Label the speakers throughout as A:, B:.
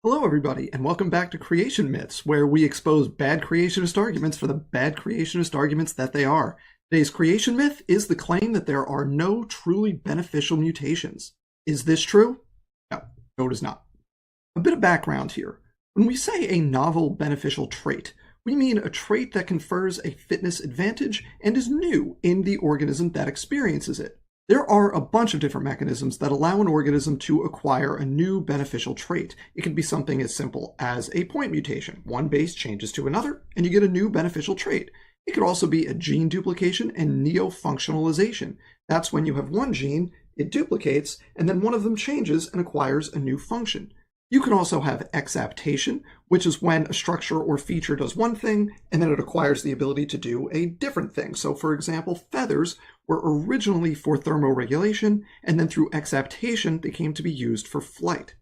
A: Hello, everybody, and welcome back to Creation Myths, where we expose bad creationist arguments for the bad creationist arguments that they are. Today's creation myth is the claim that there are no truly beneficial mutations. Is this true? No, it is not. A bit of background here. When we say a novel beneficial trait, we mean a trait that confers a fitness advantage and is new in the organism that experiences it. There are a bunch of different mechanisms that allow an organism to acquire a new beneficial trait. It can be something as simple as a point mutation. One base changes to another, and you get a new beneficial trait. It could also be a gene duplication and neo-functionalization. That's when you have one gene, it duplicates, and then one of them changes and acquires a new function. You can also have exaptation, which is when a structure or feature does one thing, and then it acquires the ability to do a different thing. So for example, feathers were originally for thermoregulation, and then through exaptation, they came to be used for flight.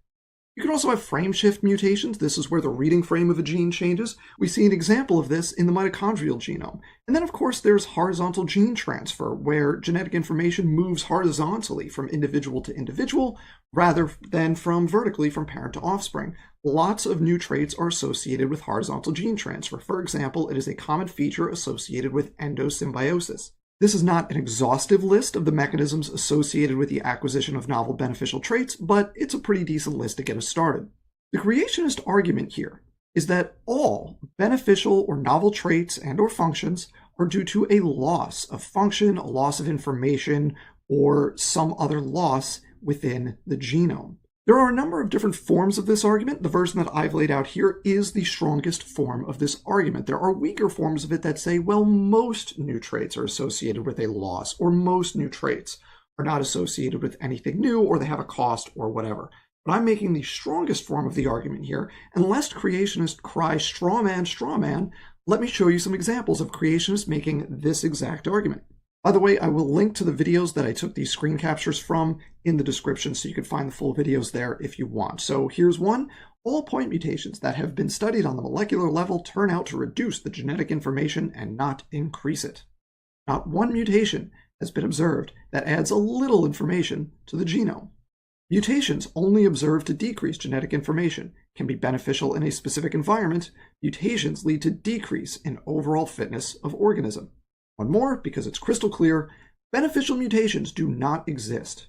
A: You can also have frame shift mutations. This is where the reading frame of a gene changes. We see an example of this in the mitochondrial genome. And then, of course, there's horizontal gene transfer, where genetic information moves horizontally from individual to individual, rather than from vertically from parent to offspring. Lots of new traits are associated with horizontal gene transfer. For example, it is a common feature associated with endosymbiosis. This is not an exhaustive list of the mechanisms associated with the acquisition of novel beneficial traits, but it's a pretty decent list to get us started. The creationist argument here is that all beneficial or novel traits and or functions are due to a loss of function, a loss of information, or some other loss within the genome. There are a number of different forms of this argument. The version that I've laid out here is the strongest form of this argument. There are weaker forms of it that say, well, most new traits are associated with a loss, or most new traits are not associated with anything new, or they have a cost, or whatever. But I'm making the strongest form of the argument here, and lest creationists cry straw man, let me show you some examples of creationists making this exact argument. By the way, I will link to the videos that I took these screen captures from in the description, so you can find the full videos there if you want. So here's one. All point mutations that have been studied on the molecular level turn out to reduce the genetic information and not increase it. Not one mutation has been observed that adds a little information to the genome. Mutations only observed to decrease genetic information, can be beneficial in a specific environment. Mutations lead to decrease in overall fitness of organism. One more, because it's crystal clear, beneficial mutations do not exist.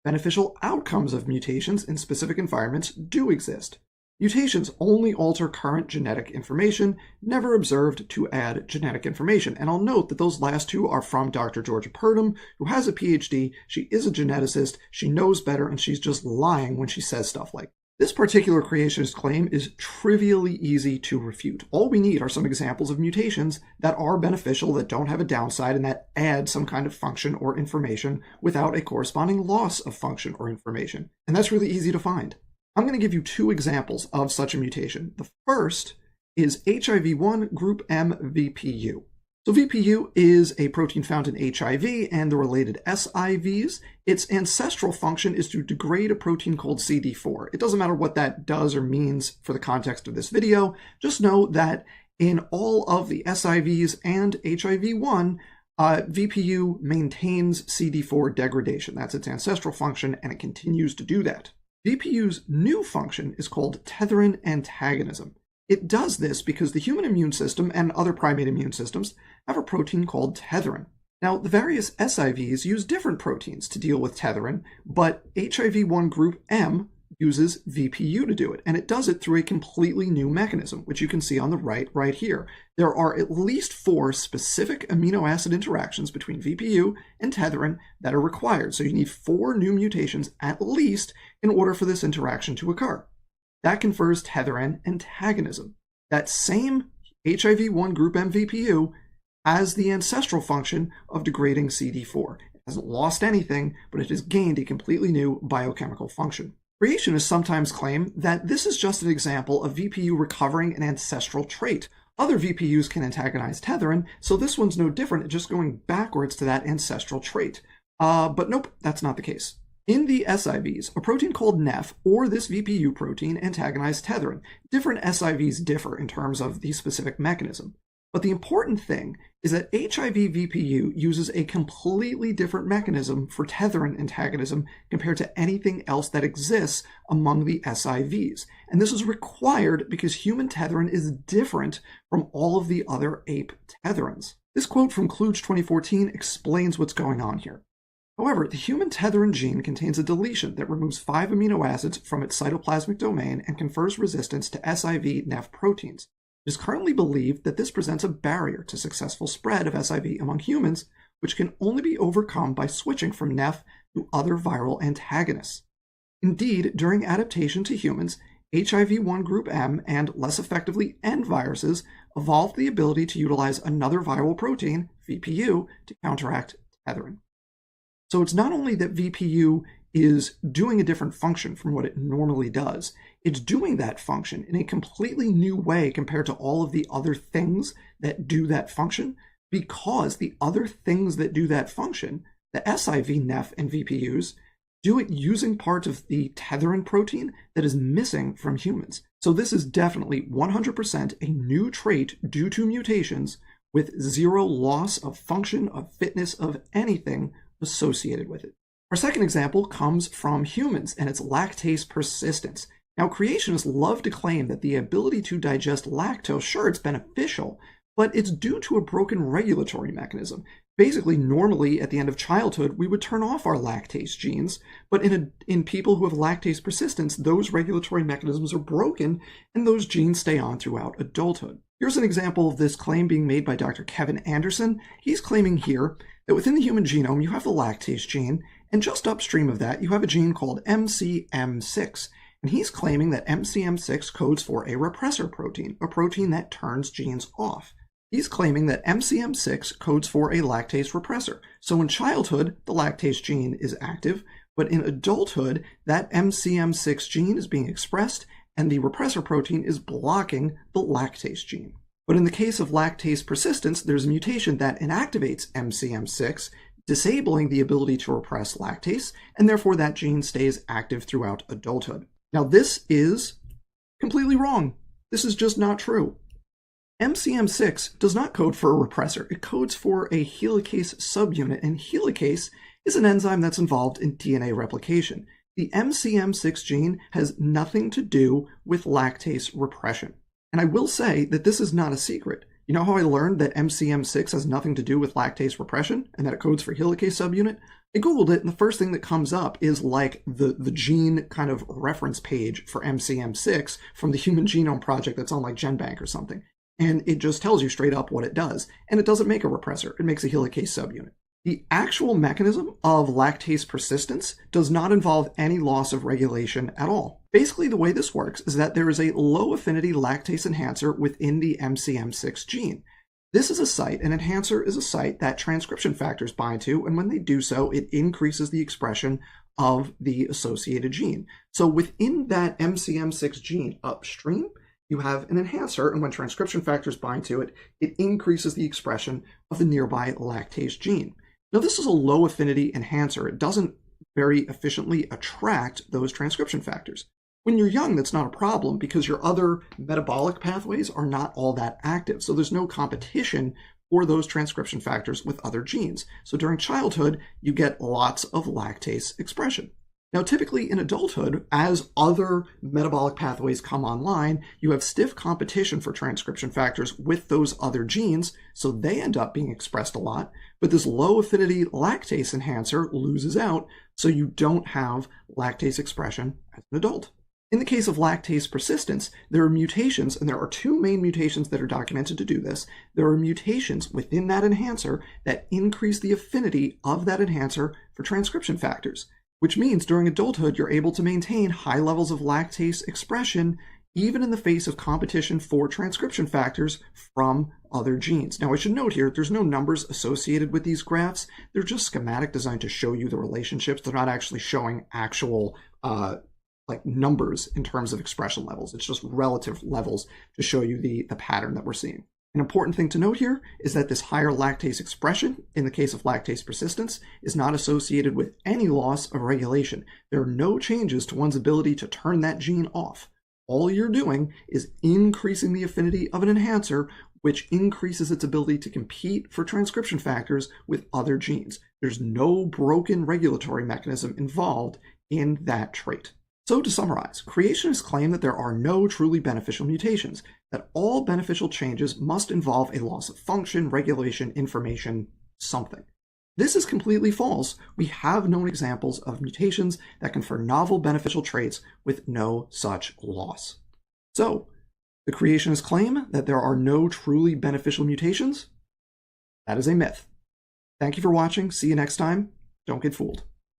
A: Beneficial outcomes of mutations in specific environments do exist. Mutations only alter current genetic information, never observed to add genetic information. And I'll note that those last two are from Dr. Georgia Purdom, who has a PhD. She is a geneticist, she knows better, and she's just lying when she says stuff like that. This particular creationist claim is trivially easy to refute. All we need are some examples of mutations that are beneficial, that don't have a downside, and that add some kind of function or information without a corresponding loss of function or information. And that's really easy to find. I'm going to give you two examples of such a mutation. The first is HIV1 group M VPU. So VPU is a protein found in HIV and the related SIVs. Its ancestral function is to degrade a protein called CD4. It doesn't matter what that does or means for the context of this video. Just know that in all of the SIVs and HIV1, VPU maintains CD4 degradation. That's its ancestral function, and it continues to do that. VPU's new function is called tethering antagonism. It does this because the human immune system and other primate immune systems have a protein called tethering. Now, the various SIVs use different proteins to deal with tethering, but HIV1 group M uses VPU to do it, and it does it through a completely new mechanism, which you can see on the right here. There are at least 4 specific amino acid interactions between VPU and tethering that are required, so you need 4 new mutations at least in order for this interaction to occur. That confers tethering antagonism. That same HIV1 group M VPU has the ancestral function of degrading CD4. It hasn't lost anything, but it has gained a completely new biochemical function. Creationists sometimes claim that this is just an example of VPU recovering an ancestral trait. Other VPUs can antagonize tethering, so this one's no different, it's just going backwards to that ancestral trait. But nope, that's not the case. In the SIVs, a protein called NEF, or this VPU protein, antagonized tethering. Different SIVs differ in terms of the specific mechanism. But the important thing is that HIV-VPU uses a completely different mechanism for tethrin antagonism compared to anything else that exists among the SIVs. And this is required because human tethrin is different from all of the other ape tethrins. This quote from Kluge 2014 explains what's going on here. However, the human tethrin gene contains a deletion that removes 5 amino acids from its cytoplasmic domain and confers resistance to SIV-NEF proteins. It is currently believed that this presents a barrier to successful spread of SIV among humans, which can only be overcome by switching from NEF to other viral antagonists. Indeed, during adaptation to humans, HIV-1 group M and, less effectively, N viruses evolved the ability to utilize another viral protein, VPU, to counteract tethrin. So it's not only that VPU is doing a different function from what it normally does, it's doing that function in a completely new way compared to all of the other things that do that function, because the other things that do that function, the SIV, NEF, and VPUs, do it using parts of the tethrin protein that is missing from humans. So this is definitely 100% a new trait due to mutations with zero loss of function, of fitness, of anything associated with it. Our second example comes from humans, and it's lactase persistence. Now, creationists love to claim that the ability to digest lactose, sure, it's beneficial, but it's due to a broken regulatory mechanism. Basically, normally at the end of childhood, we would turn off our lactase genes, but in people who have lactase persistence, those regulatory mechanisms are broken, and those genes stay on throughout adulthood. Here's an example of this claim being made by Dr. Kevin Anderson. He's claiming here that within the human genome, you have the lactase gene, and just upstream of that, you have a gene called MCM6. And he's claiming that MCM6 codes for a repressor protein, a protein that turns genes off. He's claiming that MCM6 codes for a lactase repressor. So in childhood, the lactase gene is active, but in adulthood, that MCM6 gene is being expressed, and the repressor protein is blocking the lactase gene. But in the case of lactase persistence, there's a mutation that inactivates MCM6, disabling the ability to repress lactase, and therefore that gene stays active throughout adulthood. Now, this is completely wrong. This is just not true. MCM6 does not code for a repressor. It codes for a helicase subunit, and helicase is an enzyme that's involved in DNA replication. The MCM6 gene has nothing to do with lactase repression. And I will say that this is not a secret. You know how I learned that MCM6 has nothing to do with lactase repression and that it codes for helicase subunit? I Googled it, and the first thing that comes up is like the gene kind of reference page for MCM6 from the Human Genome Project that's on like GenBank or something. And it just tells you straight up what it does. And it doesn't make a repressor, it makes a helicase subunit. The actual mechanism of lactase persistence does not involve any loss of regulation at all. Basically, the way this works is that there is a low-affinity lactase enhancer within the MCM6 gene. This is a site, an enhancer is a site that transcription factors bind to, and when they do so, it increases the expression of the associated gene. So within that MCM6 gene upstream, you have an enhancer, and when transcription factors bind to it, it increases the expression of the nearby lactase gene. Now, this is a low-affinity enhancer. It doesn't very efficiently attract those transcription factors. When you're young, that's not a problem because your other metabolic pathways are not all that active. So there's no competition for those transcription factors with other genes. So during childhood, you get lots of lactase expression. Now, typically in adulthood, as other metabolic pathways come online, you have stiff competition for transcription factors with those other genes, so they end up being expressed a lot, but this low-affinity lactase enhancer loses out, so you don't have lactase expression as an adult. In the case of lactase persistence, there are mutations, and there are two main mutations that are documented to do this. There are mutations within that enhancer that increase the affinity of that enhancer for transcription factors, which means during adulthood, you're able to maintain high levels of lactase expression even in the face of competition for transcription factors from other genes. Now, I should note here, there's no numbers associated with these graphs. They're just schematic designed to show you the relationships. They're not actually showing actual numbers in terms of expression levels. It's just relative levels to show you the pattern that we're seeing. An important thing to note here is that this higher lactase expression, in the case of lactase persistence, is not associated with any loss of regulation. There are no changes to one's ability to turn that gene off. All you're doing is increasing the affinity of an enhancer, which increases its ability to compete for transcription factors with other genes. There's no broken regulatory mechanism involved in that trait. So to summarize, creationists claim that there are no truly beneficial mutations, that all beneficial changes must involve a loss of function, regulation, information, something. This is completely false. We have known examples of mutations that confer novel beneficial traits with no such loss. So, the creationists claim that there are no truly beneficial mutations? That is a myth. Thank you for watching. See you next time. Don't get fooled.